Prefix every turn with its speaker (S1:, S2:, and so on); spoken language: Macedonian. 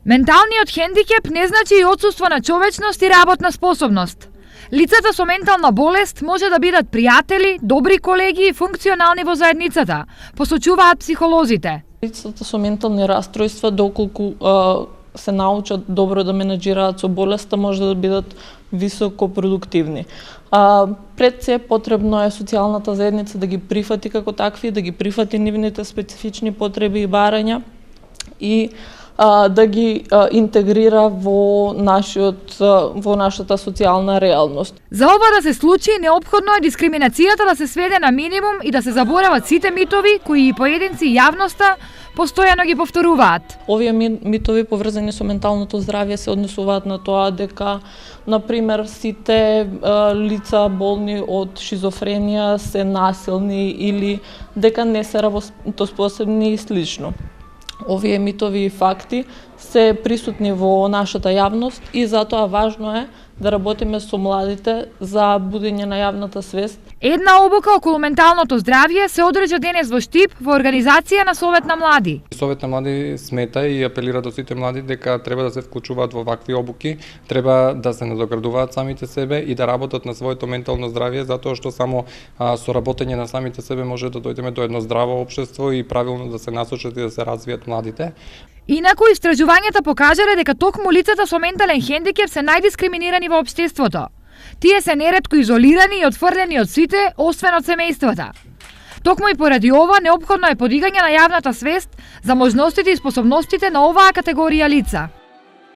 S1: Менталниот хендикеп не значи и отсуство на човечност и работна способност. Лицата со ментална болест може да бидат пријатели, добри колеги и функционални во заедницата, посочуваат психолозите.
S2: Лицата со ментални расстройства, доколку се научат добро да менаџираат со болеста, може да бидат високо продуктивни. Пред се потребно е социјалната заедница да ги прифати како такви, да ги прифати нивните специфични потреби и барања и да ги интегрира во нашата социјална реалност.
S1: За ова да се случи, неопходно е дискриминацијата да се сведе на минимум и да се заборават сите митови кои и поединци и јавноста постојано ги повторуваат.
S2: Овие митови поврзани со менталното здравје се однесуваат на тоа дека, например, сите лица болни од шизофренија се насилни или дека не се работоспособни и слично. Овие митови и факти се присутни во нашата јавност и затоа важно е да работиме со младите за будење на јавната свест.
S1: Една обука околу менталното здравје се одржа денес во Штип во организација на Совет на млади.
S3: Совет на млади смета и апелира до сите млади дека треба да се вклучуваат во вакви обуки, треба да се надоградуваат самите себе и да работат на своето ментално здравје, затоа што само со работење на самите себе може да дојдеме до едно здраво општество и правилно да се насочат и да се развијат младите.
S1: Инаку истражувањата покажале дека токму лицата со ментален хендикеп се најдискриминирани во општеството. Тие се неретко изолирани и отфрлени од сите, освен од семејствата. Токму и поради ова неопходно е подигање на јавната свест за можностите и способностите на оваа категорија лица.